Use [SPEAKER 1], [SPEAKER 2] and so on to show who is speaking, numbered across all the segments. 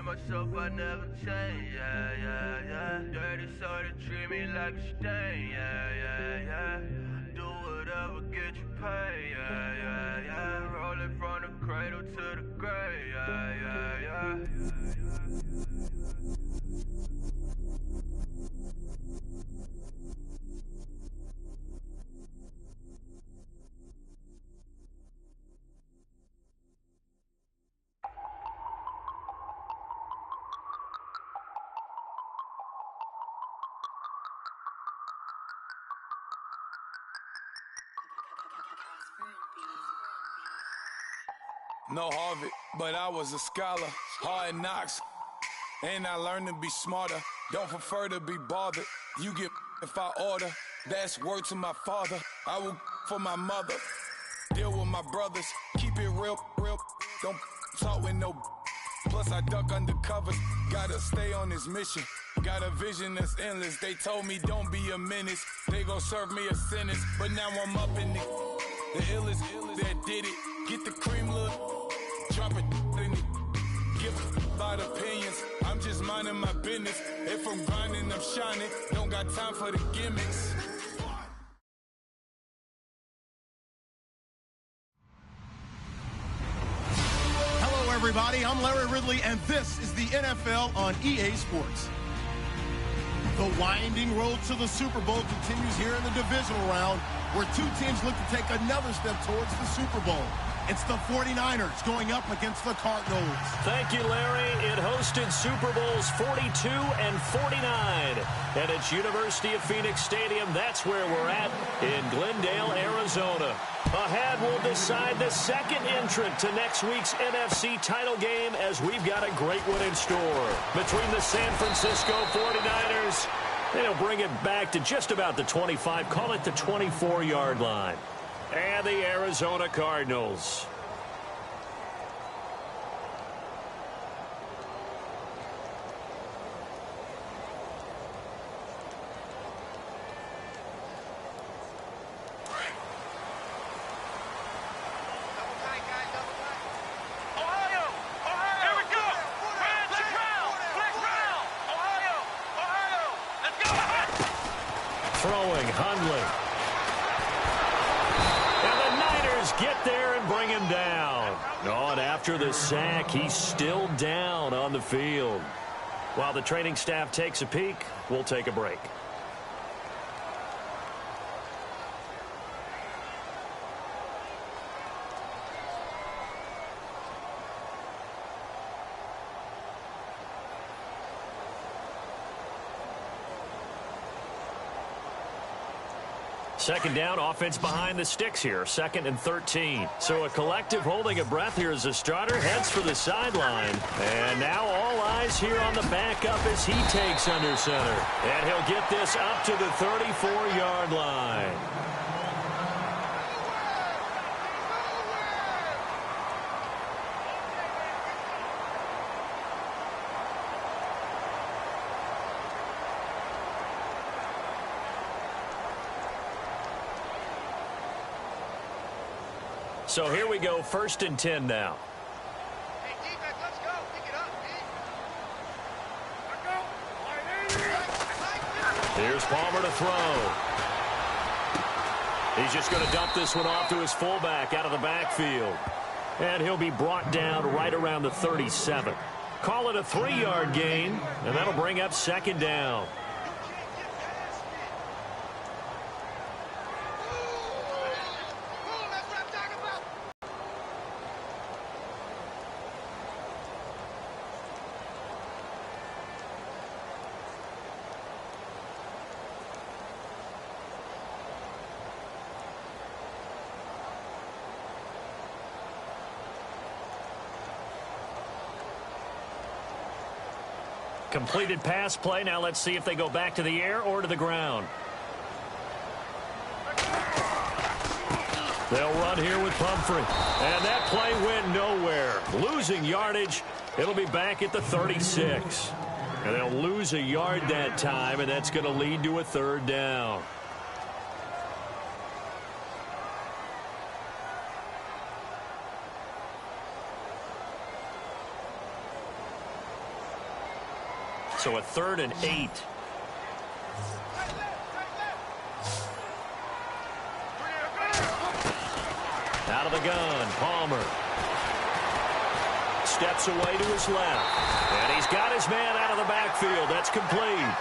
[SPEAKER 1] myself, I never change, yeah, yeah, yeah. Dirty soul to treat me like a stain, yeah, yeah, yeah. Do whatever, get you paid, yeah, yeah, yeah. Roll it from the cradle to the grave, yeah, yeah, yeah.
[SPEAKER 2] No Harvard, but I was a scholar. Hard knocks, and I learned to be smarter. Don't prefer to be bothered. You get if I order. That's word to my father. I will for my mother. Deal with my brothers. Keep it real, real. Don't talk with no. Plus I duck under covers. Gotta stay on this mission. Got a vision that's endless. They told me don't be a menace. They gon' serve me a sentence. But now I'm up in the illest that did it. Get the cream look. Drop it in it. Give about opinions. I'm just minding my business. If I'm grinding, I'm shining. Don't got time for the gimmicks.
[SPEAKER 3] Hello, everybody. I'm Larry Ridley, and this is the NFL on EA Sports. The winding road to the Super Bowl continues here in the divisional round, where two teams look to take another step towards the Super Bowl. It's the 49ers going up against the Cardinals.
[SPEAKER 4] Thank you, Larry. It hosted Super Bowls 42 and 49 at its University of Phoenix Stadium. That's where we're at in Glendale, Arizona. Ahead, we'll decide the second entrant to next week's NFC title game, as we've got a great one in store between the San Francisco 49ers. They'll bring it back to just about the 25, call it the 24-yard line. And the Arizona Cardinals. Throwing, Hundley. Get there and bring him down. Oh, and after the sack, he's still down on the field. While the training staff takes a peek, we'll take a break. Second down, offense behind the sticks here. 2nd and 13. So a collective holding of breath here as the starter heads for the sideline. And now all eyes here on the backup as he takes under center. And he'll get this up to the 34-yard line. So here we go, 1st and 10 now.
[SPEAKER 5] Hey, defense, let's go. Pick it up, D.
[SPEAKER 4] Here's Palmer to throw. He's just going to dump this one off to his fullback out of the backfield. And he'll be brought down right around the 37. Call it a 3-yard gain, and that'll bring up 2nd down. Completed pass play. Now let's see if they go back to the air or to the ground. They'll run here with Pumphrey. And that play went nowhere. Losing yardage. It'll be back at the 36. And they'll lose a yard that time, and that's going to lead to a 3rd down. So a 3rd and 8. Out of the gun, Palmer. Steps away to his left. And he's got his man out of the backfield. That's complete.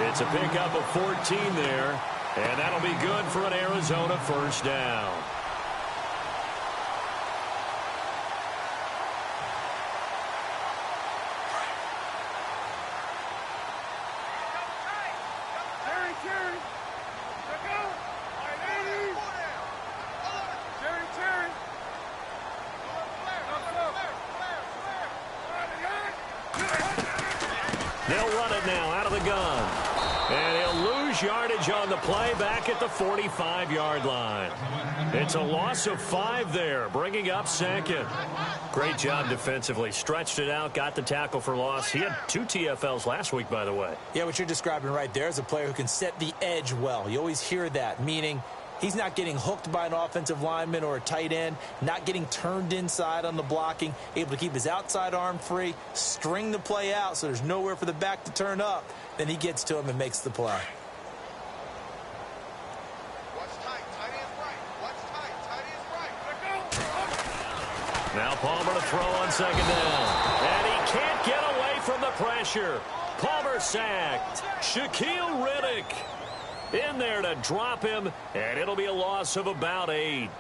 [SPEAKER 4] It's a pickup of 14 there. And that'll be good for an Arizona first down. They'll run it now out of the gun. And he'll lose yardage on the play back at the 45-yard line. It's a loss of 5 there, bringing up 2nd. Great job defensively. Stretched it out, got the tackle for loss. He had 2 TFLs last week, by the way.
[SPEAKER 6] Yeah, what you're describing right there is a player who can set the edge well. You always hear that, meaning he's not getting hooked by an offensive lineman or a tight end, not getting turned inside on the blocking, able to keep his outside arm free, string the play out so there's nowhere for the back to turn up. Then he gets to him and makes the play.
[SPEAKER 5] What's tight? Tight end right. What's tight? Tight end right.
[SPEAKER 4] Now Palmer to throw on 2nd down. And he can't get away from the pressure. Palmer sacked. Shaquille Riddick in there to drop him, and it'll be a loss of about 8.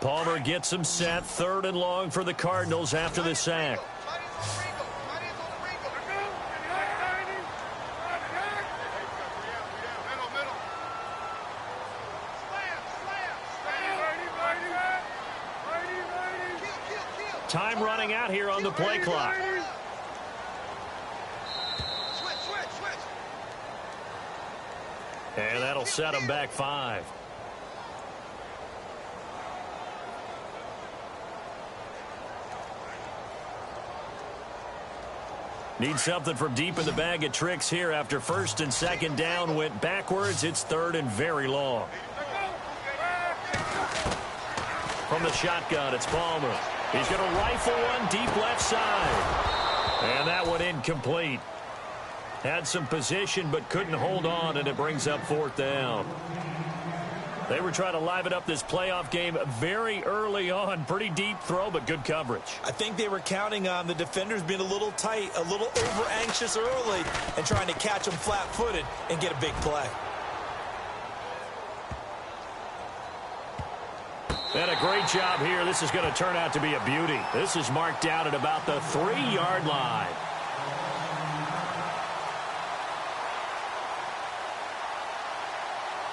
[SPEAKER 4] Palmer gets him set, 3rd and long for the Cardinals after the sack. Time running out here on the play clock. And that'll set him back 5. Need something from deep in the bag of tricks here after 1st and 2nd down went backwards. It's 3rd and very long. From the shotgun, it's Palmer. He's going to rifle one deep left side. And that one incomplete. Had some position but couldn't hold on, and it brings up 4th down. They were trying to liven up this playoff game very early on. Pretty deep throw, but good coverage.
[SPEAKER 6] I think they were counting on the defenders being a little tight, a little over-anxious early, and trying to catch them flat-footed and get a big play.
[SPEAKER 4] And a great job here. This is going to turn out to be a beauty. This is marked out at about the 3-yard line.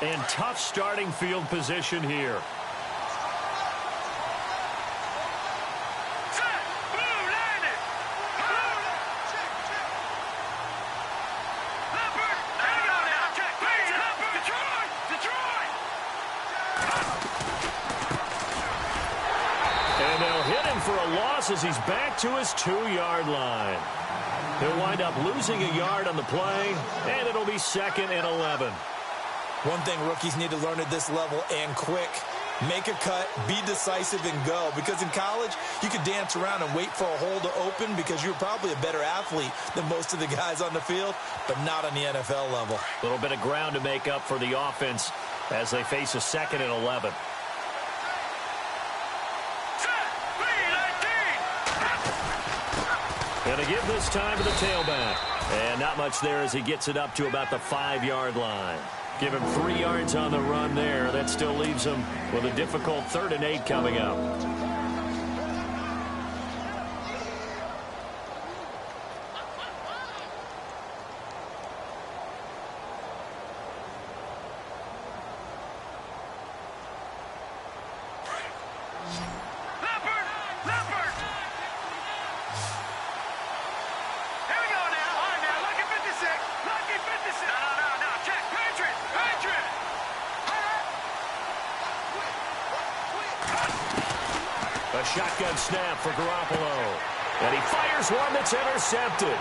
[SPEAKER 4] And tough starting field position here. And they'll hit him for a loss as he's back to his 2-yard line. He'll wind up losing a yard on the play, and it'll be 2nd and 11.
[SPEAKER 6] One thing rookies need to learn at this level, and quick, make a cut, be decisive, and go. Because in college, you could dance around and wait for a hole to open because you're probably a better athlete than most of the guys on the field, but not on the NFL level.
[SPEAKER 4] A little bit of ground to make up for the offense as they face a 2nd and 11. Going to give this time to the tailback. And not much there as he gets it up to about the 5-yard line. Give him 3 yards on the run there. That still leaves him with a difficult 3rd and 8 coming up. A shotgun snap for Garoppolo. And he fires one that's intercepted.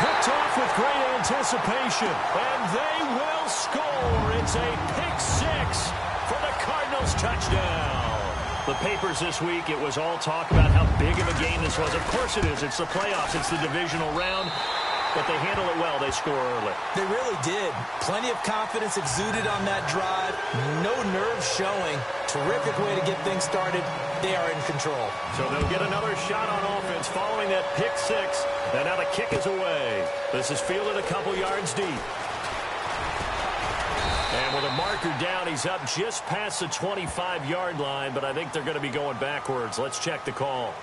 [SPEAKER 4] Picked off with great anticipation, and they will score. It's a pick six for the Cardinals touchdown. The papers this week, it was all talk about how big of a game this was. Of course it is. It's the playoffs. It's the divisional round. But they handle it well. They score early.
[SPEAKER 6] They really did. Plenty of confidence exuded on that drive. No nerves showing. Terrific way to get things started. They are in control.
[SPEAKER 4] So they'll get another shot on offense following that pick six. And now the kick is away. This is fielded a couple yards deep. And with a marker down, he's up just past the 25-yard line. But I think they're going to be going backwards. Let's check the call.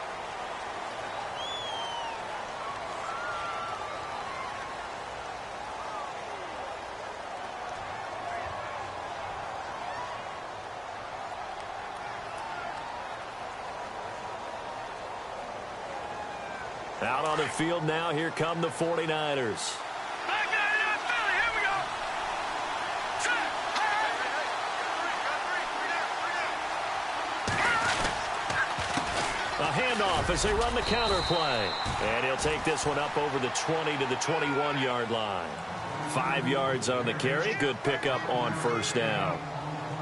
[SPEAKER 4] Out on the field now, here come the 49ers. A handoff as they run the counter play. And he'll take this one up over the 20 to the 21-yard line. 5 yards on the carry. Good pickup on first down.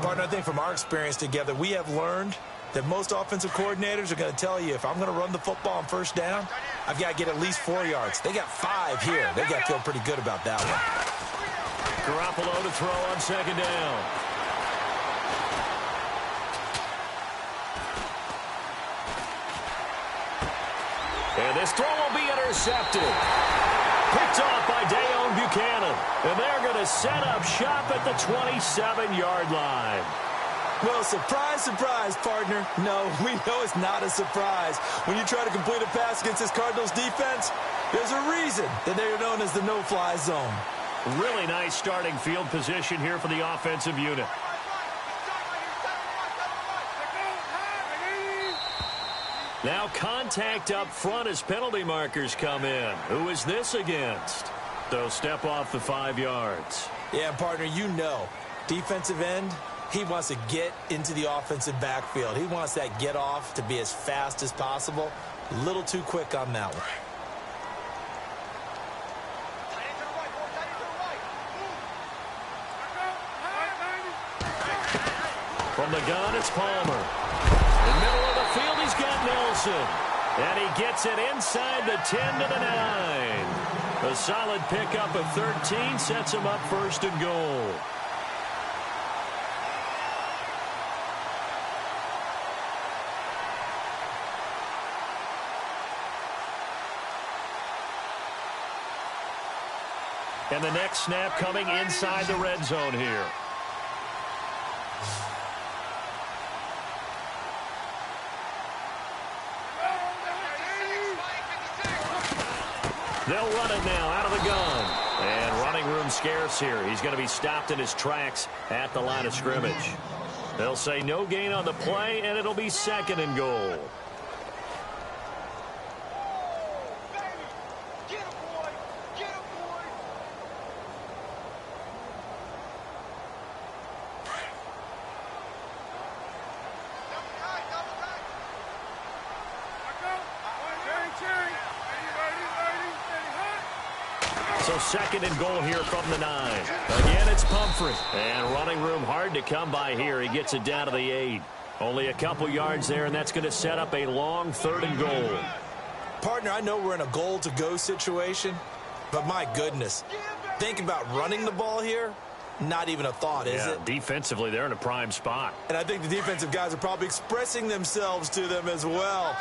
[SPEAKER 6] Partner, I think from our experience together, we have learned that most offensive coordinators are going to tell you, if I'm going to run the football on first down, I've got to get at least 4 yards. They got 5 here. They've got to feel pretty good about that one.
[SPEAKER 4] Garoppolo to throw on second down. And this throw will be intercepted. Picked off by Dayon Buchanan. And they're going to set up shop at the 27-yard line.
[SPEAKER 6] Well, surprise, surprise, partner. No, we know it's not a surprise. When you try to complete a pass against this Cardinals defense, there's a reason that they're known as the no-fly zone.
[SPEAKER 4] Really nice starting field position here for the offensive unit. Now contact up front as penalty markers come in. Who is this against? So step off the 5 yards.
[SPEAKER 6] Yeah, partner, you know, defensive end, he wants to get into the offensive backfield. He wants that get off to be as fast as possible. A little too quick on that one.
[SPEAKER 4] From the gun, it's Palmer. In the middle of the field, he's got Nelson. And he gets it inside the 10 to the 9. A solid pickup of 13 sets him up first and goal. And the next snap coming inside the red zone here. They'll run it now out of the gun. And running room scarce here. He's going to be stopped in his tracks at the line of scrimmage. They'll say no gain on the play, and it'll be second and goal. So second and goal here from the 9. Again, it's Pumphrey. And running room hard to come by here. He gets it down to the 8. Only a couple yards there, and that's going to set up a long third and goal.
[SPEAKER 6] Partner, I know we're in a goal-to-go situation, but my goodness, think about running the ball here. Not even a thought, is it?
[SPEAKER 4] Defensively, they're in a prime spot.
[SPEAKER 6] And I think the defensive guys are probably expressing themselves to them as well.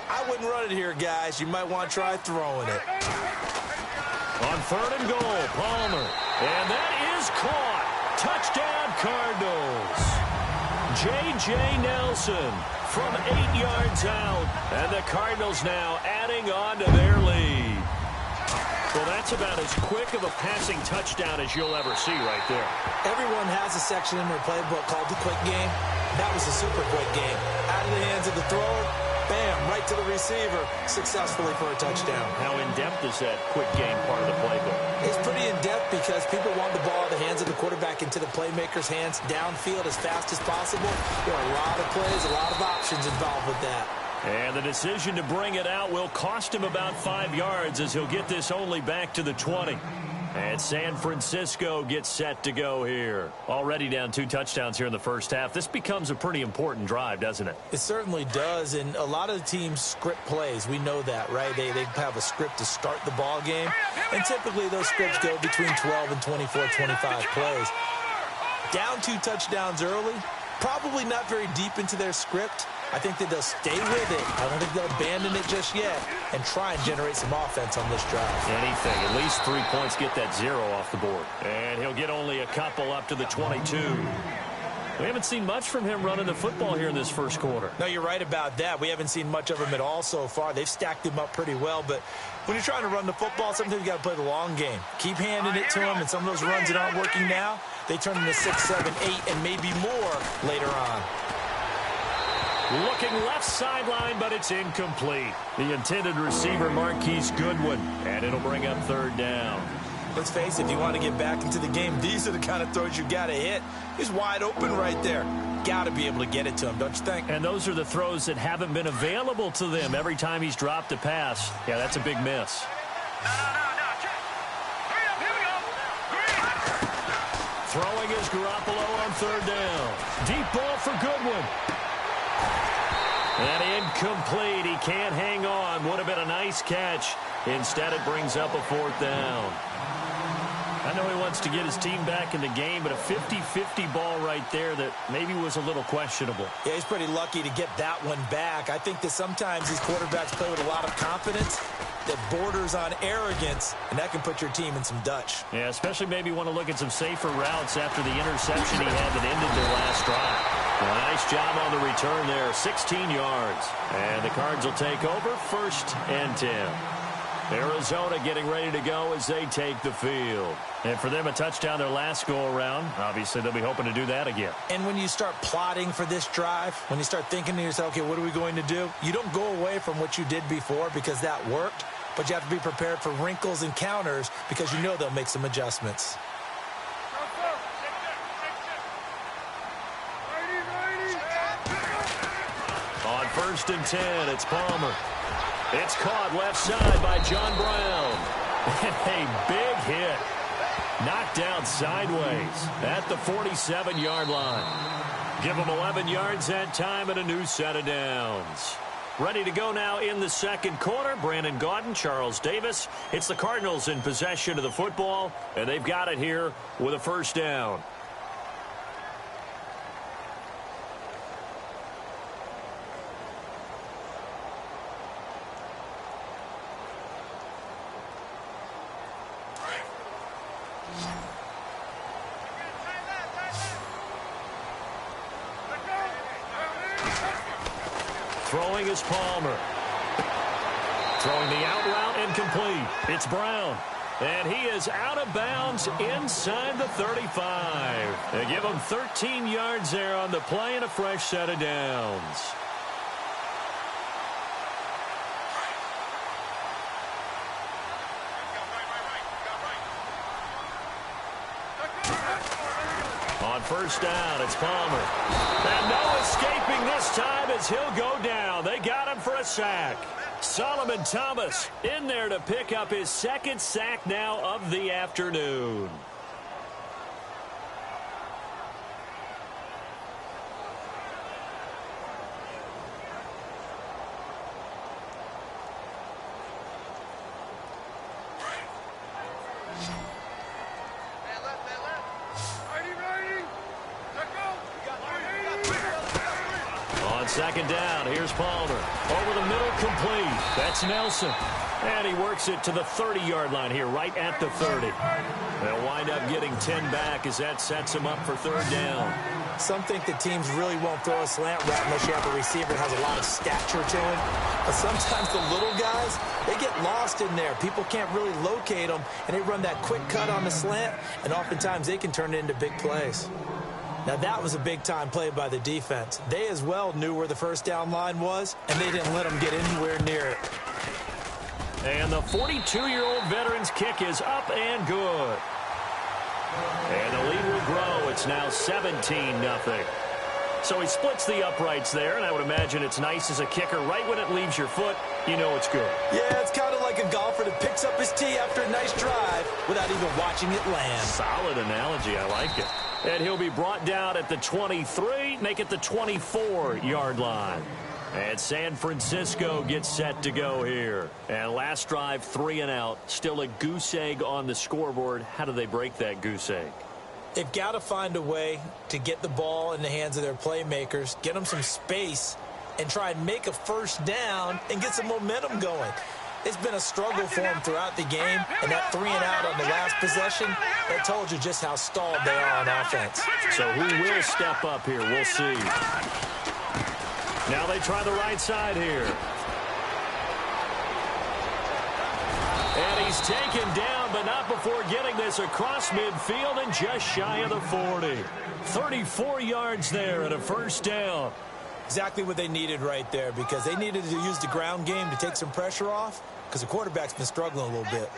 [SPEAKER 6] I wouldn't run it here, guys. You might want to try throwing it.
[SPEAKER 4] On third and goal, Palmer. And that is caught. Touchdown, Cardinals. J.J. Nelson from 8 yards out. And the Cardinals now adding on to their lead. Well, that's about as quick of a passing touchdown as you'll ever see right there.
[SPEAKER 6] Everyone has a section in their playbook called the quick game. That was a super quick game. Out of the hands of the thrower, bam, right to the receiver, successfully for a touchdown.
[SPEAKER 4] How in-depth is that quick game part of the playbook?
[SPEAKER 6] It's pretty in-depth because people want the ball in the hands of the quarterback into the playmaker's hands downfield as fast as possible. There are a lot of plays, a lot of options involved with that.
[SPEAKER 4] And the decision to bring it out will cost him about 5 yards as he'll get this only back to the 20. And San Francisco gets set to go here. Already down 2 touchdowns here in the first half. This becomes a pretty important drive, doesn't it?
[SPEAKER 6] It certainly does, and a lot of the teams script plays. We know that, right? They have a script to start the ball game, and typically those scripts go between 12 and 24, 25 plays. Down 2 touchdowns early, probably not very deep into their script. I think that they'll stay with it. I don't think they'll abandon it just yet and try and generate some offense on this drive.
[SPEAKER 4] Anything. At least 3 points, get that 0 off the board. And he'll get only a couple up to the 22. We haven't seen much from him running the football here in this first quarter.
[SPEAKER 6] No, you're right about that. We haven't seen much of him at all so far. They've stacked him up pretty well, but when you're trying to run the football, sometimes you got to play the long game. Keep handing it to him, and some of those runs that aren't working now, they turn into 6, 7, 8, and maybe more later on.
[SPEAKER 4] Looking left sideline, but it's incomplete. The intended receiver, Marquise Goodwin, and it'll bring up 3rd down.
[SPEAKER 6] Let's face it, if you want to get back into the game, these are the kind of throws you got to hit. He's wide open right there. Got to be able to get it to him, don't you think?
[SPEAKER 4] And those are the throws that haven't been available to them every time he's dropped a pass. Yeah, that's a big miss. Throwing is Garoppolo on 3rd down. Deep ball for Goodwin. And incomplete. He can't hang on. Would have been a nice catch. Instead, it brings up a 4th down. I know he wants to get his team back in the game, but a 50-50 ball right there that maybe was a little questionable.
[SPEAKER 6] Yeah, he's pretty lucky to get that one back. I think that sometimes these quarterbacks play with a lot of confidence that borders on arrogance, and that can put your team in some Dutch.
[SPEAKER 4] Yeah, especially maybe want to look at some safer routes after the interception he had that ended their last drive. Nice job on the return there, 16 yards. And the Cards will take over, 1st and 10. Arizona getting ready to go as they take the field. And for them, a touchdown their last go-around. Obviously, they'll be hoping to do that again.
[SPEAKER 6] And when you start plotting for this drive, when you start thinking to yourself, okay, what are we going to do? You don't go away from what you did before because that worked, but you have to be prepared for wrinkles and counters because you know they'll make some adjustments.
[SPEAKER 4] On 1st and 10, it's Palmer. It's caught left side by John Brown. And a big hit. Knocked down sideways at the 47-yard line. Give them 11 yards that time and a new set of downs. Ready to go now in the second quarter. Brandon Gaudin, Charles Davis. It's the Cardinals in possession of the football, and they've got it here with a 1st down. Throwing is Palmer. Throwing the out route incomplete. It's Brown. And he is out of bounds inside the 35. They give him 13 yards there on the play and a fresh set of downs. On 1st down, it's Palmer. And no escaping this time as he'll go down. They got him for a sack. Solomon Thomas in there to pick up his 2nd sack now of the afternoon. On 2nd down, here's Palmer. Over the middle, complete. That's Nelson. And he works it to the 30-yard line here, right at the 30. They'll wind up getting 10 back as that sets him up for 3rd down.
[SPEAKER 6] Some think that teams really won't throw a slant route unless you have a receiver that has a lot of stature to him. But sometimes the little guys, they get lost in there. People can't really locate them, and they run that quick cut on the slant, and oftentimes they can turn it into big plays. Now, that was a big-time play by the defense. They as well knew where the 1st down line was, and they didn't let them get anywhere near it.
[SPEAKER 4] And the 42-year-old veteran's kick is up and good. And the lead will grow. It's now 17-0. So he splits the uprights there, and I would imagine it's nice as a kicker. Right when it leaves your foot, you know it's good.
[SPEAKER 6] Yeah, it's kind of like a golfer that picks up his tee after a nice drive without even watching it land.
[SPEAKER 4] Solid analogy. I like it. And he'll be brought down at the 23, make it the 24-yard line. And San Francisco gets set to go here. And last drive, 3 and out. Still a goose egg on the scoreboard. How do they break that goose egg?
[SPEAKER 6] They've got to find a way to get the ball in the hands of their playmakers, get them some space, and try and make a first down and get some momentum going. It's been a struggle for them throughout the game, and that 3 and out on the last possession, that told you just how stalled they are on offense.
[SPEAKER 4] So who will step up here? We'll see. Now they try the right side here. And he's taken down, but not before getting this across midfield and just shy of the 40. 34 yards there and a first down.
[SPEAKER 6] Exactly what they needed right there, because they needed to use the ground game to take some pressure off, because the quarterback's been struggling a little bit.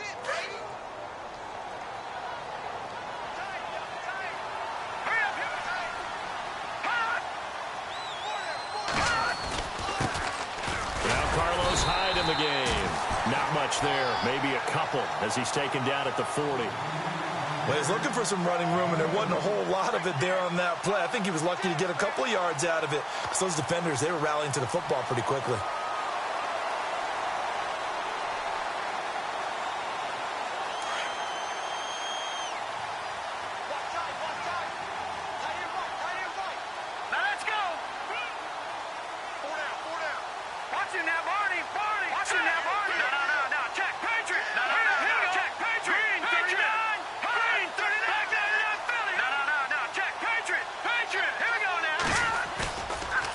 [SPEAKER 4] In the game. Not much there. Maybe a couple as he's taken down at the 40.
[SPEAKER 6] Well, he's looking for some running room, and there wasn't a whole lot of it there on that play. I think he was lucky to get a couple of yards out of it, because those defenders, they were rallying to the football pretty quickly.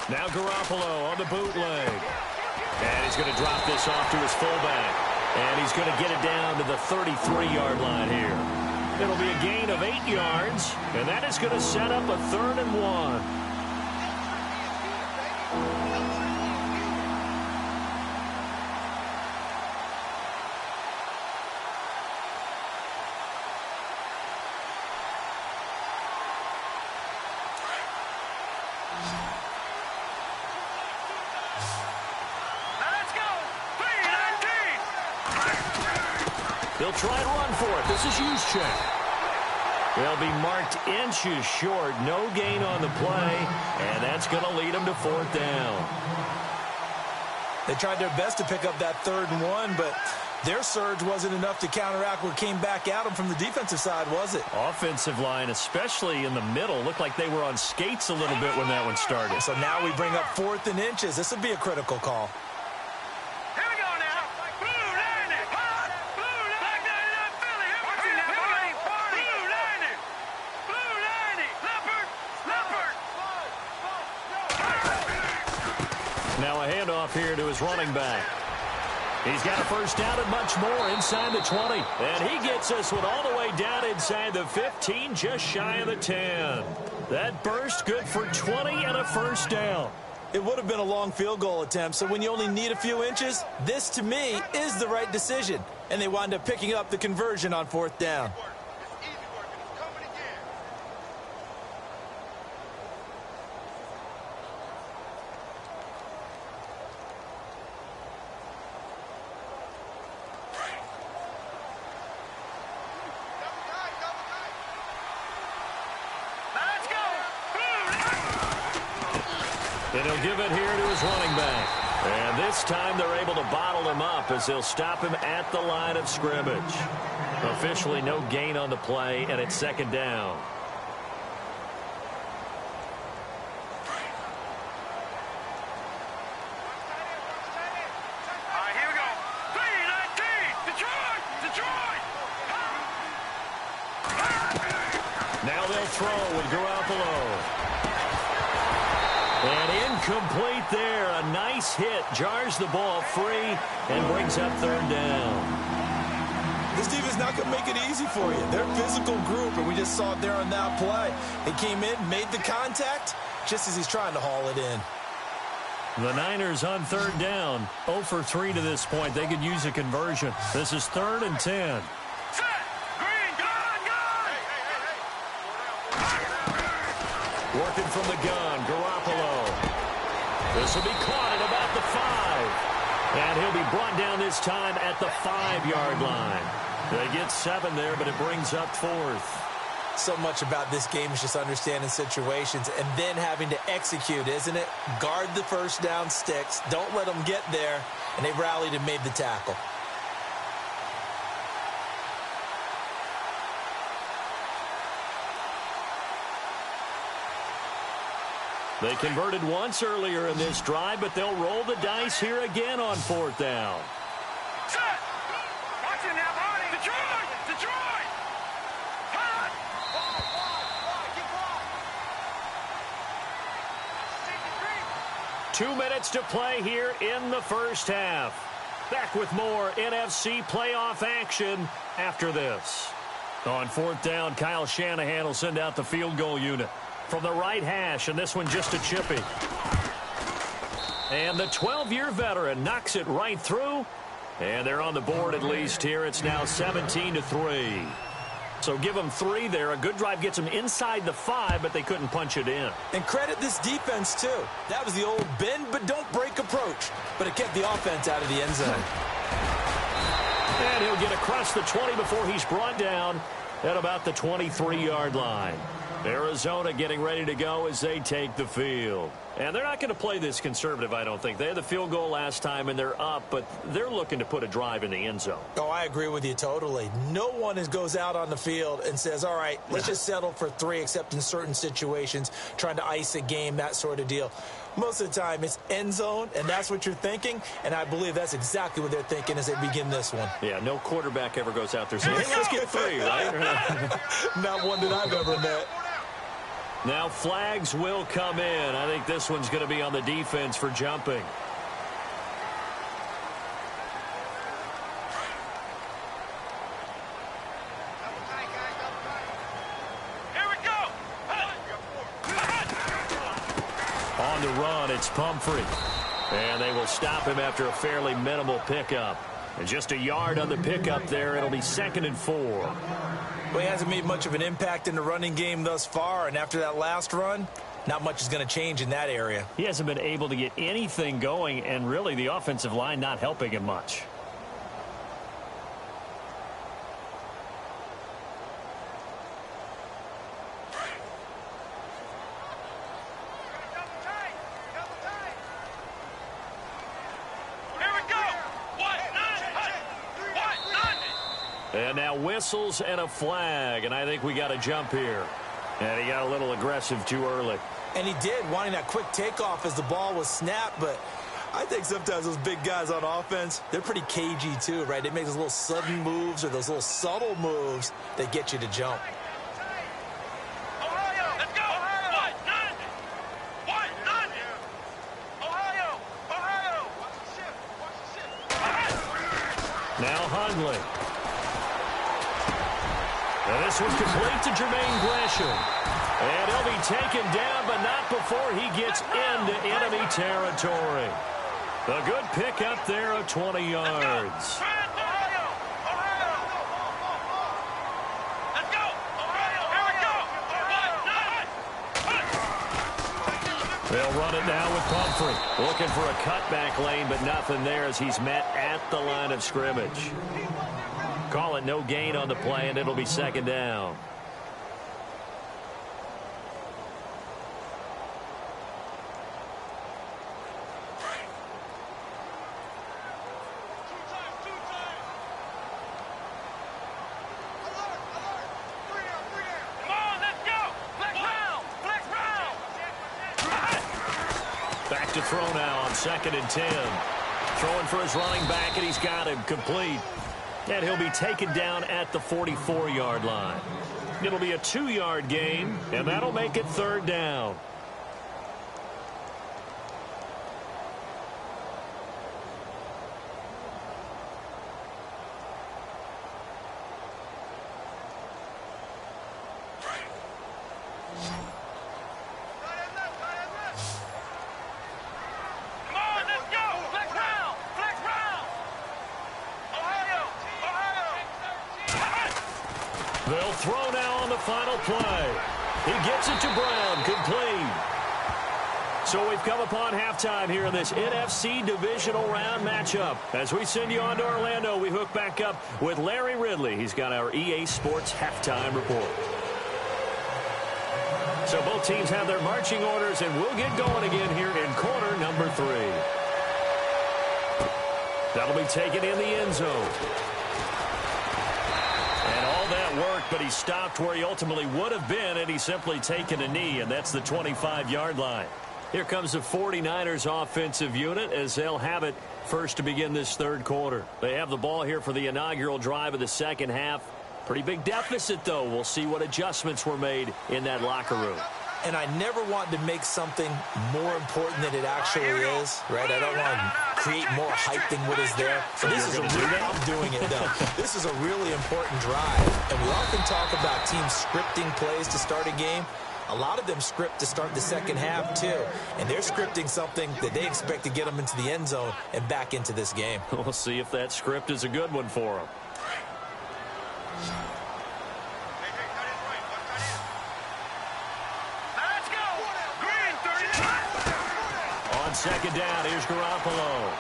[SPEAKER 4] Now Garoppolo on the bootleg. And he's going to drop this off to his fullback. And he's going to get it down to the 33-yard line here. It'll be a gain of 8 yards, and that is going to set up a 3rd and 1. They'll try and run for it. This is Juszczyk. They'll be marked inches short. No gain on the play, and that's going to lead them to 4th down.
[SPEAKER 6] They tried their best to pick up that 3rd and 1, but their surge wasn't enough to counteract what came back at them from the defensive side, was it?
[SPEAKER 4] Offensive line, especially in the middle, looked like they were on skates a little bit when that one started.
[SPEAKER 6] So now we bring up 4th and inches. This would be a critical call.
[SPEAKER 4] Now a handoff here to his running back. He's got a first down and much more inside the 20. And he gets this one all the way down inside the 15, just shy of the 10. That burst good for 20 and a first down.
[SPEAKER 6] It would have been a long field goal attempt, so when you only need a few inches, this, to me, is the right decision. And they wind up picking up the conversion on 4th down.
[SPEAKER 4] And he'll give it here to his running back. And this time they're able to bottle him up as they'll stop him at the line of scrimmage. Officially no gain on the play, and it's 2nd down.
[SPEAKER 5] All right, here we go. 3-19, Detroit!
[SPEAKER 4] Now they'll throw with Garoppolo. And incomplete there. A nice hit. Jars the ball free and brings up 3rd down.
[SPEAKER 6] This defense is not going to make it easy for you. They're a physical group, and we just saw it there on that play. They came in, made the contact, just as he's trying to haul it in.
[SPEAKER 4] The Niners on 3rd down. 0 for 3 to this point. They could use a conversion. This is 3rd and 10. Working from the gun, Garoppolo. This will be caught at about the 5. And he'll be brought down this time at the 5-yard line. They get 7 there, but it brings up 4th.
[SPEAKER 6] So much about this game is just understanding situations and then having to execute, isn't it? Guard the first down sticks. Don't let them get there. And they rallied and made the tackle.
[SPEAKER 4] They converted once earlier in this drive, but they'll roll the dice here again on 4th down.
[SPEAKER 5] Set! Watch it now, Barney! Detroit! Detroit! Hot! Wide, keep wide.
[SPEAKER 4] 2 minutes to play here in the first half. Back with more NFC playoff action after this. On 4th down, Kyle Shanahan will send out the field goal unit from the right hash, and this one just a chippy. And the 12-year veteran knocks it right through, and they're on the board at least here. It's now 17-3. So give them 3 there. A good drive gets them inside the 5, but they couldn't punch it in.
[SPEAKER 6] And credit this defense, too. That was the old bend but don't break approach, but it kept the offense out of the end zone.
[SPEAKER 4] And he'll get across the 20 before he's brought down at about the 23-yard line. Arizona getting ready to go as they take the field. And they're not going to play this conservative, I don't think. They had the field goal last time, and they're up, but they're looking to put a drive in the end zone.
[SPEAKER 6] Oh, I agree with you totally. No one goes out on the field and says, all right, let's just settle for 3, except in certain situations, trying to ice a game, that sort of deal. Most of the time, it's end zone, and that's what you're thinking, and I believe that's exactly what they're thinking as they begin this one.
[SPEAKER 4] Yeah, no quarterback ever goes out there saying, hey, let's get 3, right?
[SPEAKER 6] Not one that I've ever met.
[SPEAKER 4] Now flags will come in. I think this one's going to be on the defense for jumping.
[SPEAKER 5] Here we go!
[SPEAKER 4] On the run, it's Pumphrey. And they will stop him after a fairly minimal pickup. And just a yard on the pickup there. It'll be 2nd and 4.
[SPEAKER 6] Well, he hasn't made much of an impact in the running game thus far, and after that last run, not much is going to change in that area.
[SPEAKER 4] He hasn't been able to get anything going, and really the offensive line not helping him much. And now whistles and a flag, and I think we got a jump here. And he got a little aggressive too early.
[SPEAKER 6] And he did, wanting that quick takeoff as the ball was snapped, but I think sometimes those big guys on offense, they're pretty cagey too, right? They make those little sudden moves or those little subtle moves that get you to jump.
[SPEAKER 5] Ohio, let's go! Ohio! What? None! Ohio! Ohio! Watch the shift.
[SPEAKER 4] Now Hundley. And this one complete to Jermaine Gresham. And he'll be taken down, but not before he gets into enemy territory. A good pickup there of 20 yards.
[SPEAKER 5] Ohio! Ohio! Let's go! Ohio! Here we go!
[SPEAKER 4] They'll run it now with Pumphrey. Looking for a cutback lane, but nothing there as he's met at the line of scrimmage. Call it no gain on the play, and it'll be 2nd down. Back to throw now on 2nd and 10. Throwing for his running back, and he's got him complete. And he'll be taken down at the 44-yard line. It'll be a 2-yard gain, and that'll make it 3rd down. They'll throw now on the final play. He gets it to Brown, complete. So we've come upon halftime here in this NFC divisional round matchup. As we send you on to Orlando, we hook back up with Larry Ridley. He's got our EA Sports halftime report. So both teams have their marching orders, and we'll get going again here in quarter number 3. That'll be taken in the end zone. And all that work, but he stopped where he ultimately would have been, and he's simply taken a knee, and that's the 25-yard line. Here comes the 49ers offensive unit as they'll have it first to begin this third quarter. They have the ball here for the inaugural drive of the second half. Pretty big deficit, though. We'll see what adjustments were made in that locker room.
[SPEAKER 6] And I never want to make something more important than it actually is, right? I don't want to create more hype than what is there. So this is a I'm doing it, though. This is a really important drive. And we often talk about teams scripting plays to start a game. A lot of them script to start the second half, too. And they're scripting something that they expect to get them into the end zone and back into this game.
[SPEAKER 4] We'll see if that script is a good one for them. On second down, here's Garoppolo.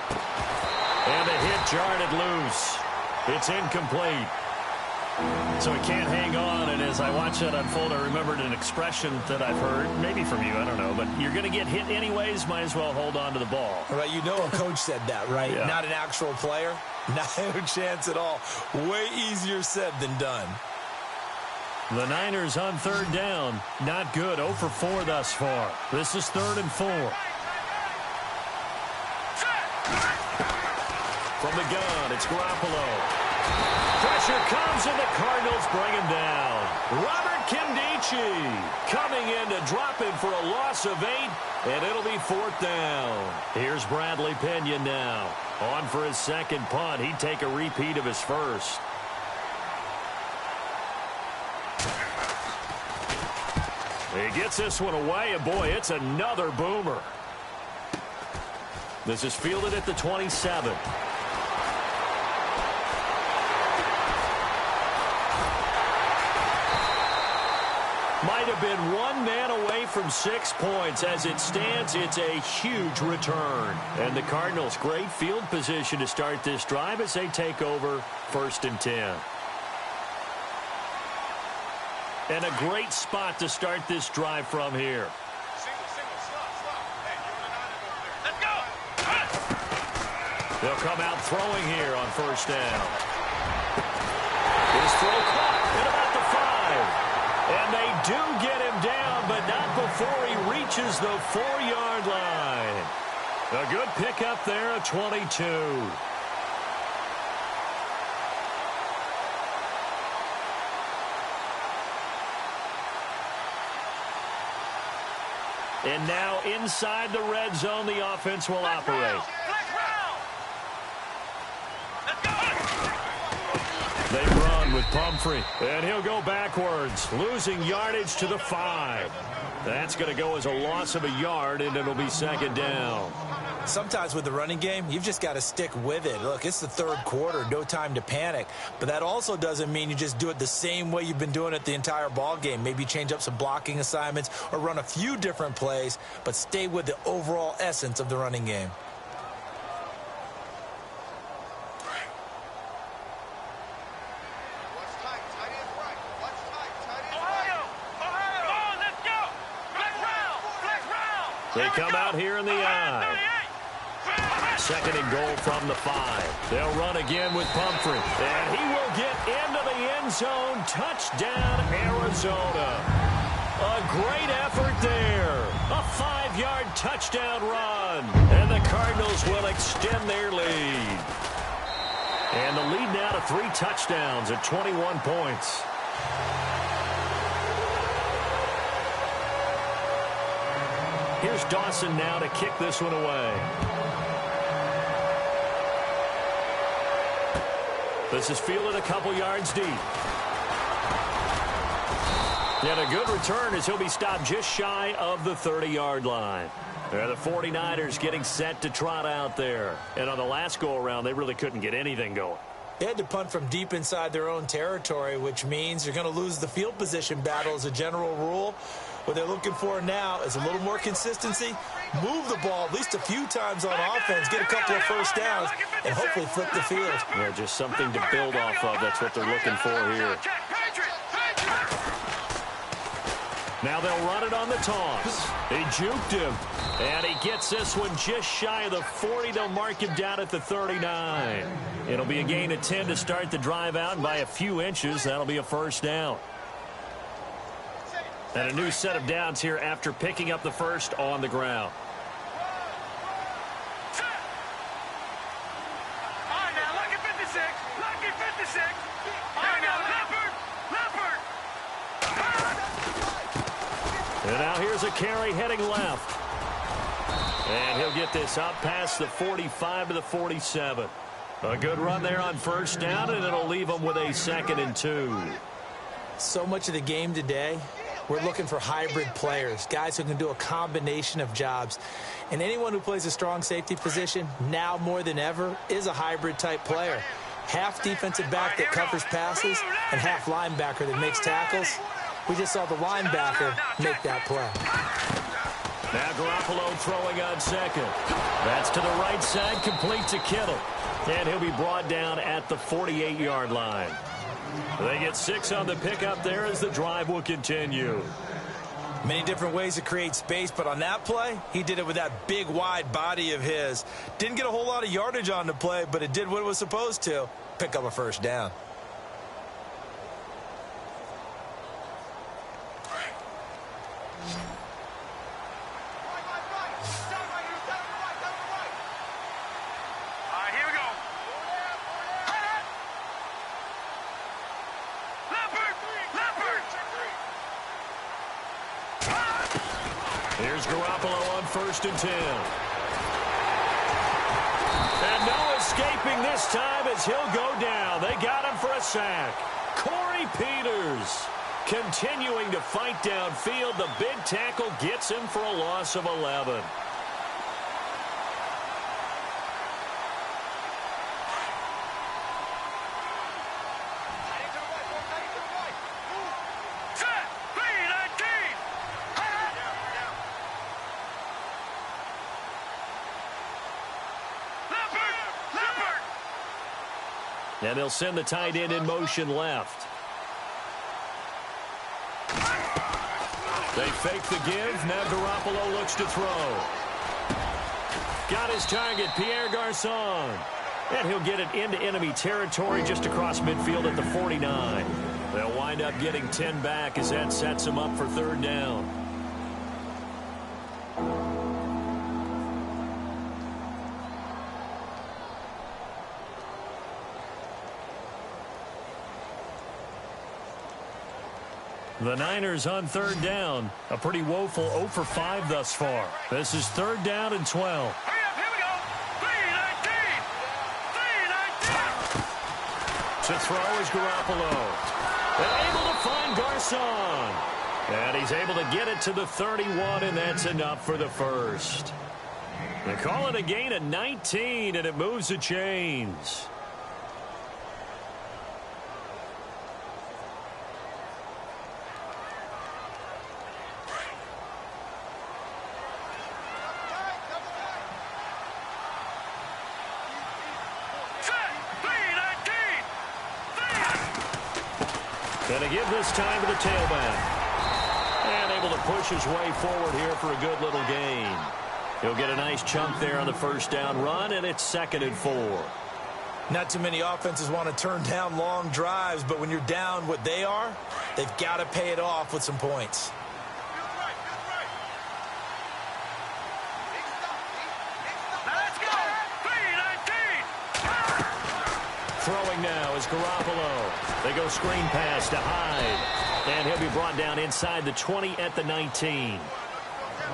[SPEAKER 4] And the hit jarred it loose. It's incomplete. So he can't hang on, and as I watch that unfold, I remembered an expression that I've heard, maybe from you, I don't know, but you're going to get hit anyways, might as well hold on to the ball.
[SPEAKER 6] Right, you know a coach said that, right?
[SPEAKER 4] Yeah.
[SPEAKER 6] Not an actual player. Not a chance at all. Way easier said than done.
[SPEAKER 4] The Niners on third down. Not good. 0 for 4 thus far. This is 3rd and 4. From the gun, it's Garoppolo. Pressure comes, and the Cardinals bring him down. Robert Kimdichie coming in to drop him for a loss of 8, and it'll be 4th down. Here's Bradley Pinion now. On for his second punt. He'd take a repeat of his first. He gets this one away, and boy, it's another boomer. This is fielded at the 27. Might have been one man away from 6 points. As it stands, it's a huge return. And the Cardinals, great field position to start this drive as they take over 1st and 10. And a great spot to start this drive from here. They'll come out throwing here on 1st down. His throw caught at about the 5. And they do get him down, but not before he reaches the 4-yard line. A good pickup there at 22. And now inside the red zone, the offense will operate. They run with Pumphrey, and he'll go backwards, losing yardage to the 5. That's going to go as a loss of a yard, and it'll be 2nd down.
[SPEAKER 6] Sometimes with the running game, you've just got to stick with it. Look, it's the 3rd quarter, no time to panic. But that also doesn't mean you just do it the same way you've been doing it the entire ball game. Maybe change up some blocking assignments or run a few different plays, but stay with the overall essence of the running game.
[SPEAKER 4] They come out here in the I. 2nd and goal from the 5. They'll run again with Pumphrey. And he will get into the end zone. Touchdown, Arizona. A great effort there. A 5-yard touchdown run. And the Cardinals will extend their lead. And the lead now to 3 touchdowns at 21 points. Here's Dawson now to kick this one away. This is fielded a couple yards deep. And a good return as he'll be stopped just shy of the 30-yard line. The 49ers getting set to trot out there. And on the last go-around, they really couldn't get anything going.
[SPEAKER 6] They had to punt from deep inside their own territory, which means you're going to lose the field position battle as a general rule. What they're looking for now is a little more consistency, move the ball at least a few times on offense, get a couple of first downs, and hopefully flip the field.
[SPEAKER 4] Yeah, just something to build off of. That's what they're looking for here. Now they'll run it on the toss. He juked him, and he gets this one just shy of the 40. They'll mark him down at the 39. It'll be a gain of 10 to start the drive out, and by a few inches, that'll be a first down. And a new set of downs here after picking up the first on the ground.
[SPEAKER 5] All right, now, lucky 56. Lucky 56. All right, now, Leopard.
[SPEAKER 4] And now here's a carry heading left. And he'll get this up past the 45 to the 47. A good run there on first down, and it'll leave them with a 2nd and 2.
[SPEAKER 6] So much of the game today, we're looking for hybrid players, guys who can do a combination of jobs. And anyone who plays a strong safety position, now more than ever, is a hybrid-type player. Half defensive back that covers passes and half linebacker that makes tackles. We just saw the linebacker make that play.
[SPEAKER 4] Now Garoppolo throwing on second. That's to the right side, complete to Kittle. And he'll be brought down at the 48-yard line. They get 6 on the pickup there as the drive will continue.
[SPEAKER 6] Many different ways to create space, but on that play, he did it with that big, wide body of his. Didn't get a whole lot of yardage on the play, but it did what it was supposed to. Pick up a first down.
[SPEAKER 4] Here's Garoppolo on 1st and 10. And no escaping this time as he'll go down. They got him for a sack. Corey Peters continuing to fight downfield. The big tackle gets him for a loss of 11. And they'll send the tight end in motion left. They fake the give. Now Garoppolo looks to throw. Got his target, Pierre Garçon. And he'll get it into enemy territory just across midfield at the 49. They'll wind up getting 10 back as that sets them up for 3rd down. The Niners on 3rd down. A pretty woeful 0 for 5 thus far. This is 3rd down and 12.
[SPEAKER 5] Hurry up, here we go. 3-19. 3-19.
[SPEAKER 4] To throw is Garoppolo. And able to find Garçon. And he's able to get it to the 31, and that's enough for the first. They call it a gain of 19, and it moves the chains. Going to give this time to the tailback. And able to push his way forward here for a good little gain. He'll get a nice chunk there on the first down run, and it's 2nd and 4.
[SPEAKER 6] Not too many offenses want to turn down long drives, but when you're down what they are, they've got to pay it off with some points.
[SPEAKER 4] Throwing now is Garoppolo. They go screen pass to Hyde. And he'll be brought down inside the 20 at the 19.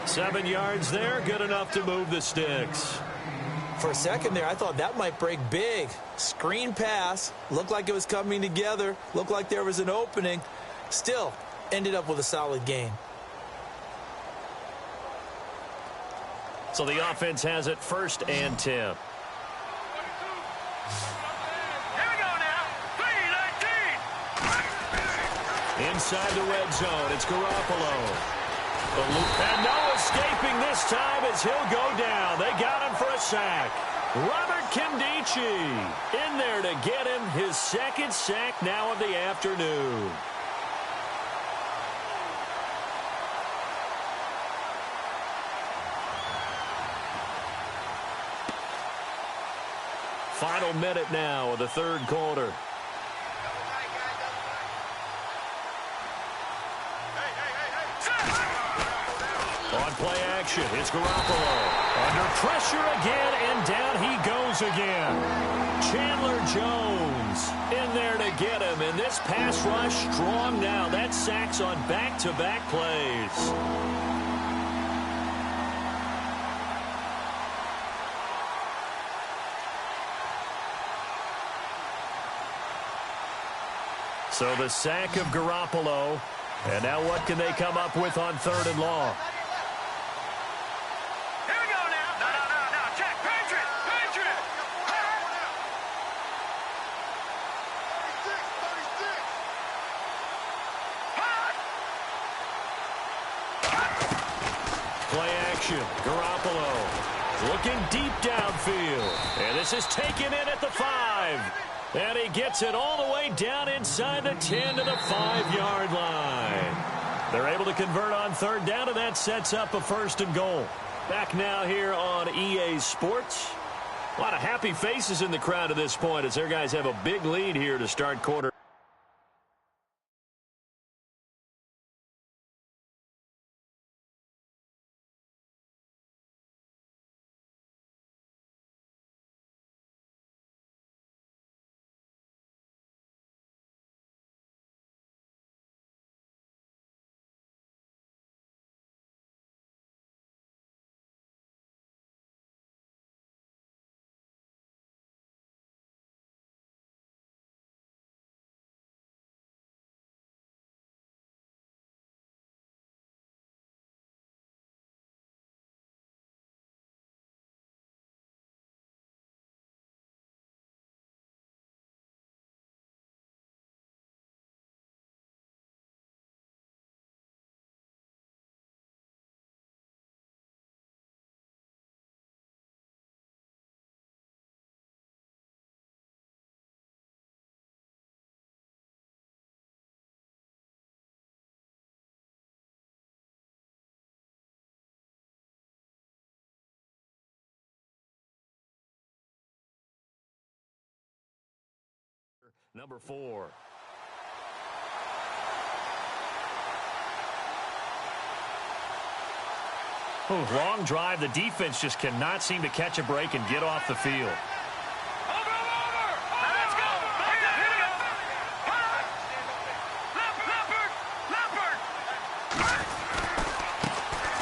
[SPEAKER 4] 7 yards there, good enough to move the sticks.
[SPEAKER 6] For a second there, I thought that might break big. Screen pass, looked like it was coming together, looked like there was an opening. Still, ended up with a solid gain.
[SPEAKER 4] So the offense has it 1st and 10.
[SPEAKER 5] Here we go now.
[SPEAKER 4] inside the red zone. It's Garoppolo. And no escaping this time as he'll go down. They got him for a sack. Robert Kimdichie in there to get him his second sack now of the afternoon. Final minute now of the third quarter. On play action, it's Garoppolo. Under pressure again, and down he goes again. Chandler Jones in there to get him. And this pass rush strong now. That sacks on back-to-back plays. So the sack of Garoppolo. And now what can they come up with on third and long?
[SPEAKER 5] Here we go now. No. Check. Patriot. 36.
[SPEAKER 4] Play action. Garoppolo looking deep downfield. And this is taken in at the 5. And he gets it all the way down inside the 10 to the 5-yard line. They're able to convert on third down, and that sets up a first and goal. Back now here on EA Sports. A lot of happy faces in the crowd at this point as their guys have a big lead here to start quarter. Number 4. Long drive. The defense just cannot seem to catch a break and get off the field.
[SPEAKER 5] Over. Let's go. Here we go. Leopard.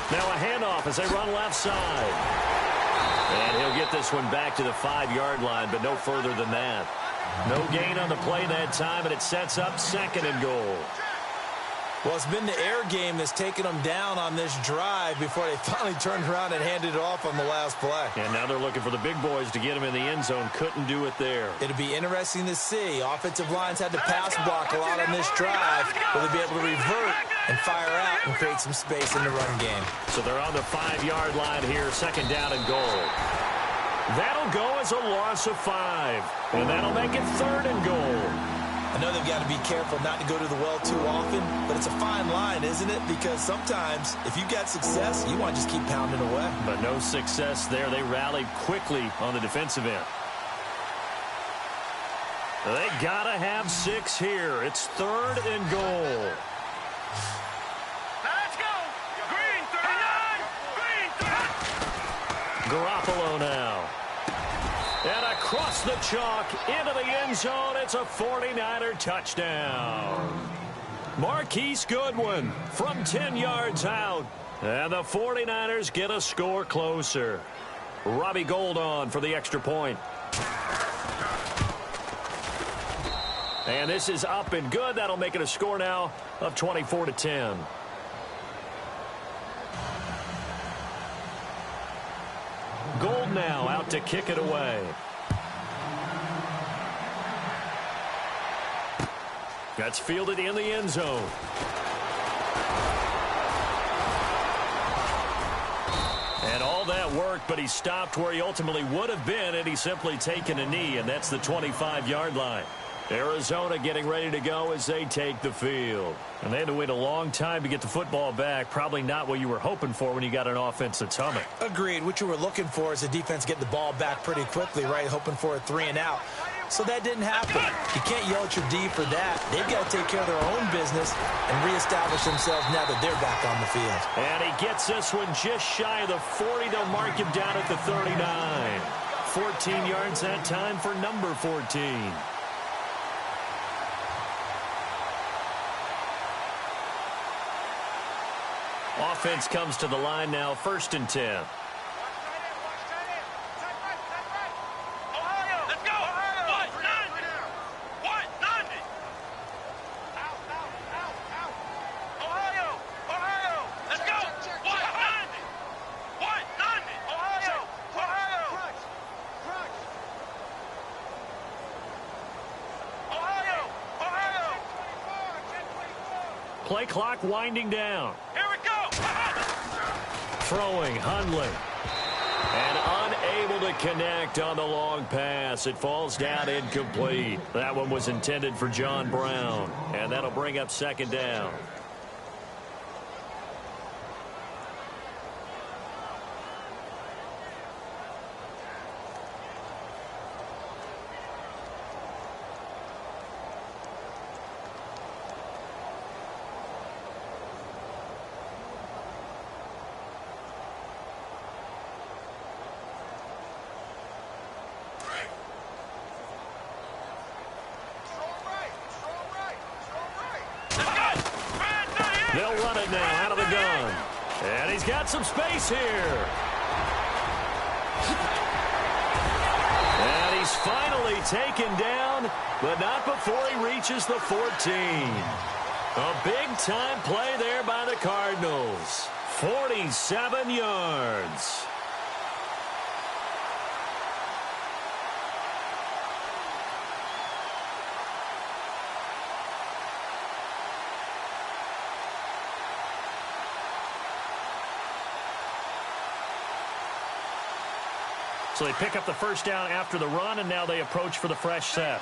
[SPEAKER 4] Now a handoff as they run left side. And he'll get this one back to the 5-yard line, but no further than that. No gain on the play that time, and it sets up second and goal.
[SPEAKER 6] Well, it's been the air game that's taken them down on this drive before they finally turned around and handed it off on the last play.
[SPEAKER 4] And now they're looking for the big boys to get him in the end zone. Couldn't do it there.
[SPEAKER 6] It'll be interesting to see. Offensive lines had to pass block a lot on this drive. Will they be able to revert and fire out and create some space in the run game?
[SPEAKER 4] So they're on the 5-yard line here, second down and goal. That'll go as a loss of 5. And that'll make it third and goal.
[SPEAKER 6] I know they've got to be careful not to go to the well too often, but it's a fine line, isn't it? Because sometimes, if you got success, you want to just keep pounding away.
[SPEAKER 4] But no success there. They rallied quickly on the defensive end. They got to have 6 here. It's third and goal.
[SPEAKER 5] Let's go. Green 39.
[SPEAKER 4] Garoppolo now. And across the chalk into the end zone, it's a 49er touchdown. Marquise Goodwin from 10 yards out. And the 49ers get a score closer. Robbie Gould on for the extra point. And this is up and good. That'll make it a score now of 24-10. Gould now out to kick it away. That's fielded in the end zone. And all that worked, but he stopped where he ultimately would have been had he simply taken a knee, and that's the 25-yard line. Arizona getting ready to go as they take the field. And they had to wait a long time to get the football back. Probably not what you were hoping for when you got an offense that's humming.
[SPEAKER 6] Agreed. What you were looking for is a defense getting the ball back pretty quickly, right? Hoping for a 3-and-out. So that didn't happen. You can't yell at your D for that. They've got to take care of their own business and reestablish themselves now that they're back on the field.
[SPEAKER 4] And he gets this one just shy of the 40. They'll mark him down at the 39. 14 yards that time for number 14. Offense comes to the line now, 1st and 10. Play clock winding down.
[SPEAKER 5] Here we go.
[SPEAKER 4] Throwing, Hundley. And unable to connect on the long pass. It falls down incomplete. That one was intended for John Brown. And that'll bring up 2nd down. They'll run it now out of the gun. And he's got some space here. And he's finally taken down, but not before he reaches the 14. A big-time play there by the Cardinals. 47 yards. So they pick up the 1st down after the run, and now they approach for the fresh set.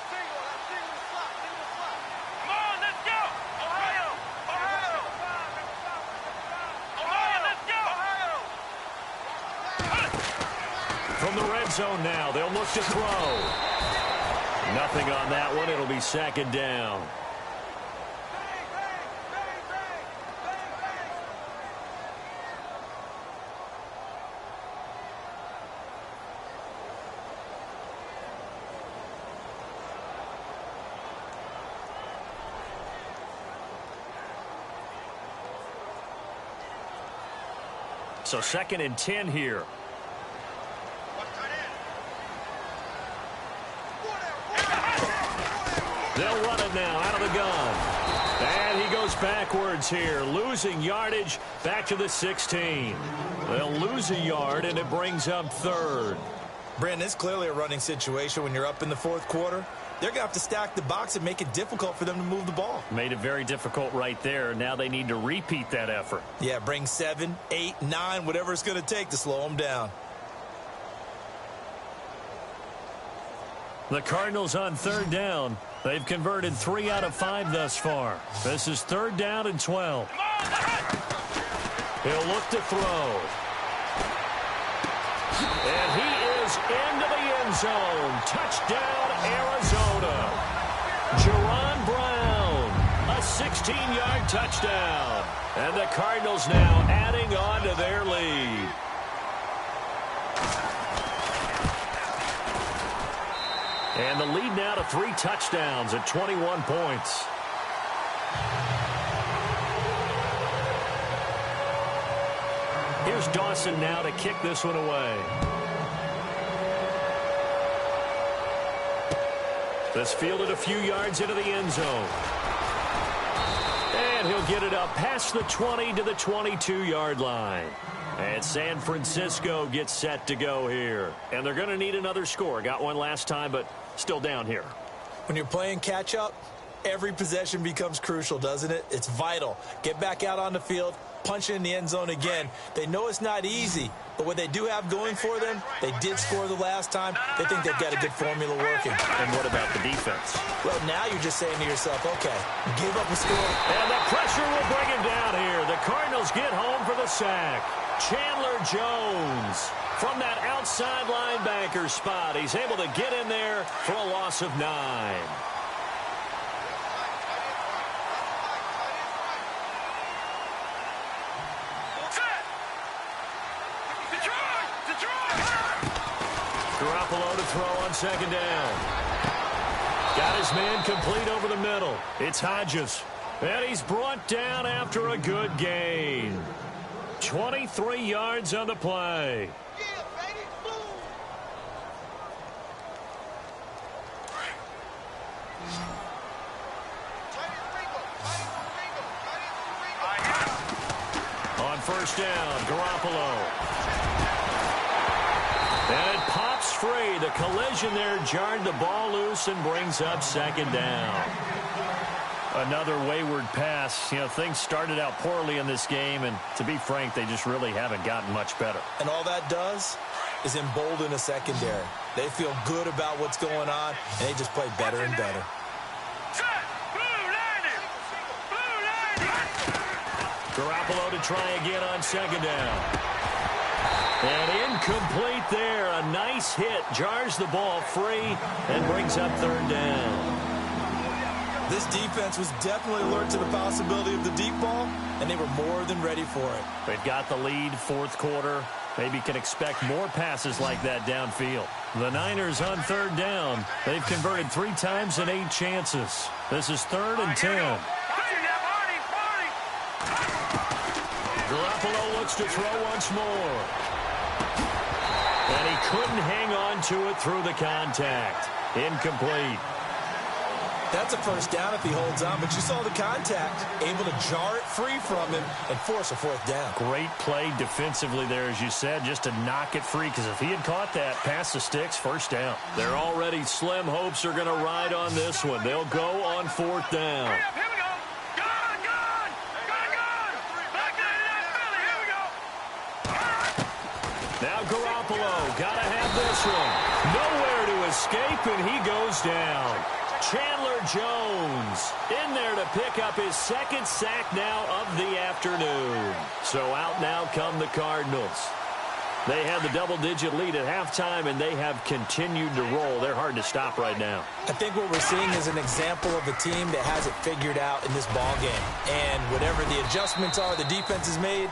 [SPEAKER 5] Come on, let's go. Ohio. Ohio. Ohio, let's go.
[SPEAKER 4] From the red zone now, they'll look to throw. Nothing on that one. It'll be 2nd down. So 2nd and 10 here. They'll run it now out of the gun. And he goes backwards here, losing yardage back to the 16. They'll lose a yard, and it brings up 3rd.
[SPEAKER 6] Brandon, it's clearly a running situation when you're up in the 4th quarter. They're going to have to stack the box and make it difficult for them to move the ball.
[SPEAKER 4] Made it very difficult right there. Now they need to repeat that effort.
[SPEAKER 6] Yeah, bring 7, 8, 9, whatever it's going to take to slow them down.
[SPEAKER 4] The Cardinals on 3rd down. They've converted 3 out of 5 thus far. This is 3rd down and 12. He'll look to throw. And he is into the end zone. Touchdown, Arizona. Jerron Brown, a 16-yard touchdown. And the Cardinals now adding on to their lead. And the lead now to 3 touchdowns at 21 points. Here's Dawson now to kick this one away. This fielded a few yards into the end zone. And he'll get it up past the 20 to the 22-yard line. And San Francisco gets set to go here. And they're going to need another score. Got one last time, but still down here.
[SPEAKER 6] When you're playing catch-up, every possession becomes crucial, doesn't it? It's vital. Get back out on the field, punch it in the end zone again. They know it's not easy, but what they do have going for them, they did score the last time. They think they've got a good formula working.
[SPEAKER 4] And what about the defense?
[SPEAKER 6] Well, now you're just saying to yourself, okay, give up a score.
[SPEAKER 4] And the pressure will bring him down here. The Cardinals get home for the sack. Chandler Jones from that outside linebacker spot. He's able to get in there for a loss of 9. Garoppolo to throw on second down. Got his man complete over the middle. It's Hodges. And he's brought down after a good gain. 23 yards on the play. On first down, Garoppolo. And it pops free. The collision there jarred the ball loose and brings up second down. Another wayward pass. You know, things started out poorly in this game, and to be frank, they just really haven't gotten much better.
[SPEAKER 6] And all that does is embolden the secondary. They feel good about what's going on, and they just play better and better.
[SPEAKER 4] Garoppolo to try again on second down. And incomplete there. A nice hit. Jars the ball free and brings up third down.
[SPEAKER 6] This defense was definitely alert to the possibility of the deep ball, and they were more than ready for it.
[SPEAKER 4] They've got the lead, fourth quarter. Maybe can expect more passes like that downfield. The Niners on third down. They've converted 3 times in 8 chances. This is 3rd and 10. Garoppolo looks to throw once more. And he couldn't hang on to it through the contact. Incomplete.
[SPEAKER 6] That's a first down if he holds on, but you saw the contact. Able to jar it free from him and force a 4th down.
[SPEAKER 4] Great play defensively there, as you said, just to knock it free, because if he had caught that, past the sticks, first down. They're already slim hopes are going to ride on this one. They'll go on 4th down. Now Garoppolo, got to have this one. Nowhere to escape, and he goes down. Chandler Jones in there to pick up his 2nd sack now of the afternoon. So out now come the Cardinals. They had the double-digit lead at halftime, and they have continued to roll. They're hard to stop right now.
[SPEAKER 6] I think what we're seeing is an example of a team that has it figured out in this ball game. And whatever the adjustments are the defense has made,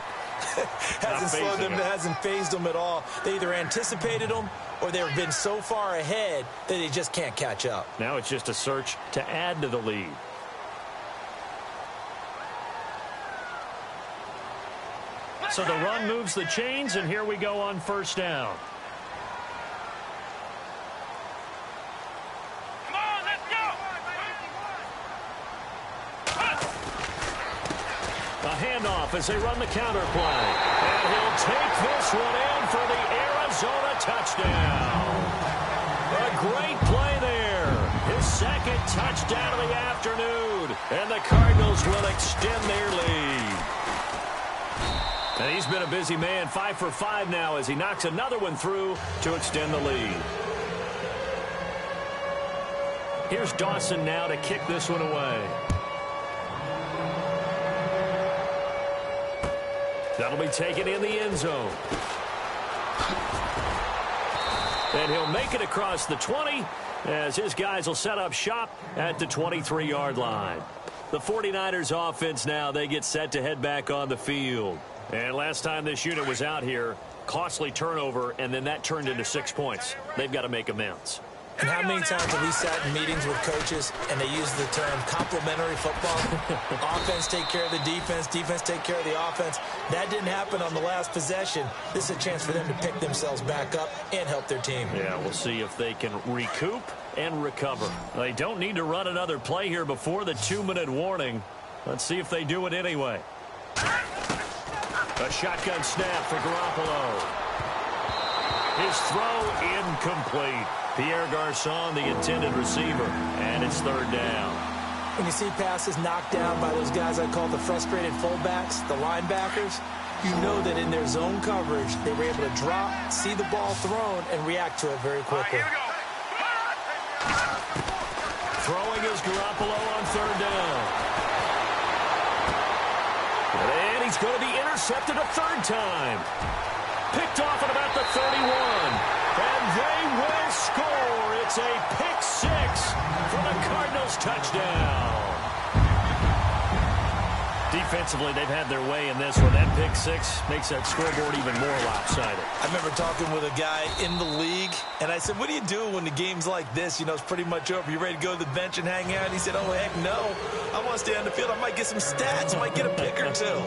[SPEAKER 6] hasn't phased them at all. They either anticipated them or they've been so far ahead that they just can't catch up.
[SPEAKER 4] Now it's just a search to add to the lead. So the run moves the chains, and here we go on first down.
[SPEAKER 5] Come on, let's go!
[SPEAKER 4] A handoff as they run the counter play. And he'll take this one in for the Arizona touchdown. A great play there. His 2nd touchdown of the afternoon. And the Cardinals will extend their lead. And he's been a busy man, 5 for 5 now as he knocks another one through to extend the lead. Here's Dawson now to kick this one away. That'll be taken in the end zone. And he'll make it across the 20 as his guys will set up shop at the 23-yard line. The 49ers offense now, they get set to head back on the field. And last time this unit was out here, costly turnover, and then that turned into 6 points. They've got to make amends.
[SPEAKER 6] And how many times have we sat in meetings with coaches and they use the term complementary football? Offense take care of the defense, defense take care of the offense. That didn't happen on the last possession. This is a chance for them to pick themselves back up and help their team.
[SPEAKER 4] Yeah, we'll see if they can recoup and recover. They don't need to run another play here before the 2-minute warning. Let's see if they do it anyway. A shotgun snap for Garoppolo. His throw incomplete. Pierre Garçon, the intended receiver, and it's 3rd down.
[SPEAKER 6] When you see passes knocked down by those guys I call the frustrated fullbacks, the linebackers, you know that in their zone coverage, they were able to drop, see the ball thrown, and react to it very quickly.
[SPEAKER 4] Throwing is Garoppolo on third down. And he's going to be intercepted a third time. Picked off at about the 31. And they will score. It's a pick six for the Cardinals touchdown. Defensively, they've had their way in this one. That pick six makes that scoreboard even more lopsided.
[SPEAKER 6] I remember talking with a guy in the league, and I said, what do you do when the game's like this? You know, it's pretty much over. You ready to go to the bench and hang out? He said, oh, heck no. I want to stay on the field. I might get some stats. I might get a pick or two.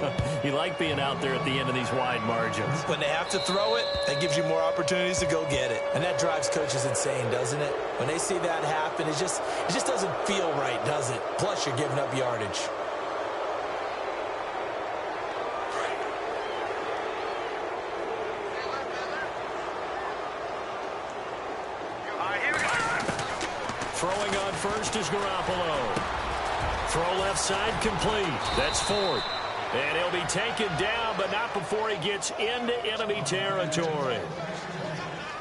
[SPEAKER 4] You like being out there at the end of these wide margins.
[SPEAKER 6] When they have to throw it, that gives you more opportunities to go get it. And that drives coaches insane, doesn't it? When they see that happen, it just doesn't feel right, does it? Plus, you're giving up yardage.
[SPEAKER 4] Throwing on first is Garoppolo. Throw left side complete. That's Ford. And he'll be taken down, but not before he gets into enemy territory.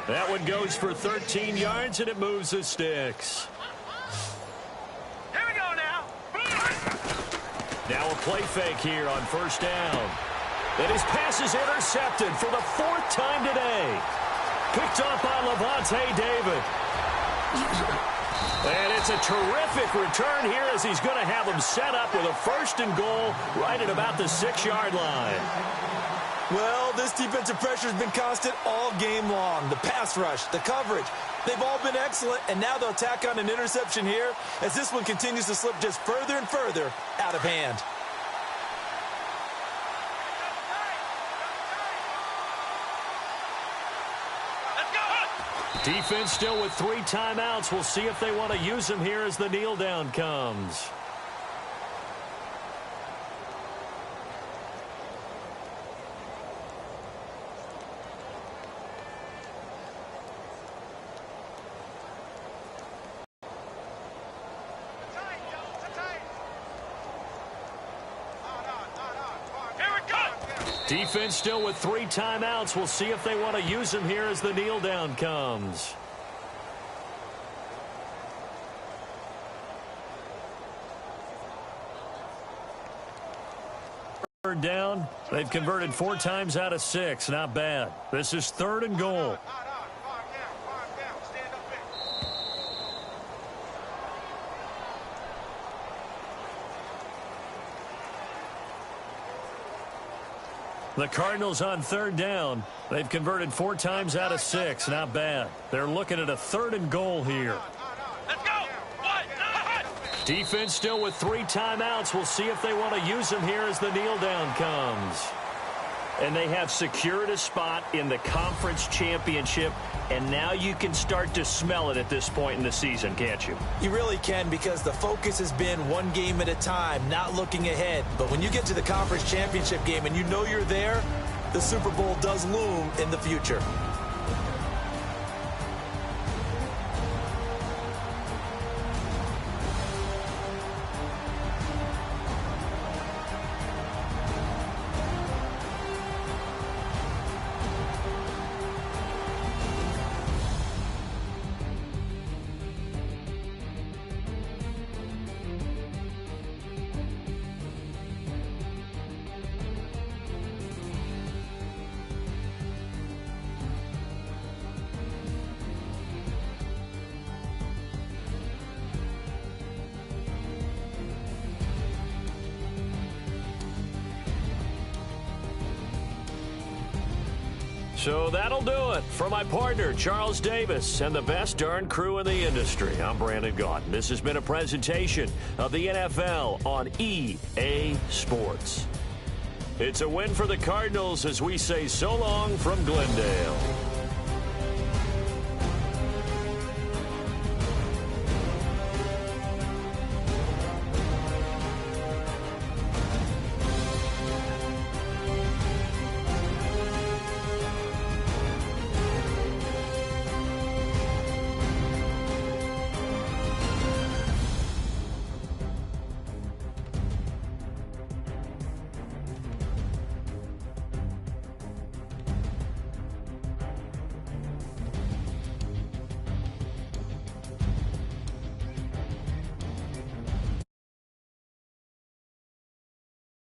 [SPEAKER 4] That one goes for 13 yards, and it moves the sticks.
[SPEAKER 5] Here we go now.
[SPEAKER 4] Now a play fake here on first down. And his pass is intercepted for the fourth time today. Picked off by Levante David. And it's a terrific return here as he's going to have him set up with a first and goal right at about the 6-yard line.
[SPEAKER 6] Well, this defensive pressure has been constant all game long. The pass rush, the coverage, they've all been excellent, and now they'll tack on an interception here as this one continues to slip just further and further out of hand.
[SPEAKER 4] Defense still with 3 timeouts. We'll see if they want to use them here as the kneel down comes. Defense still with 3 timeouts. We'll see if they want to use them here as the kneel down comes. Third down. They've converted 4 times out of 6. Not bad. This is 3rd and goal. The Cardinals on 3rd down. They've converted 4 times out of 6. Not bad. They're looking at a 3rd and goal here.
[SPEAKER 5] Let's go.
[SPEAKER 4] Defense still with 3 timeouts. We'll see if they want to use them here as the kneel down comes. And they have secured a spot in the conference championship, and now you can start to smell it at this point in the season, can't you?
[SPEAKER 6] You really can, because the focus has been one game at a time, not looking ahead. But when you get to the conference championship game and you know you're there, the Super Bowl does loom in the future.
[SPEAKER 4] So that'll do it. For my partner, Charles Davis, and the best darn crew in the industry, I'm Brandon Gaudin. This has been a presentation of the NFL on EA Sports. It's a win for the Cardinals as we say so long from Glendale.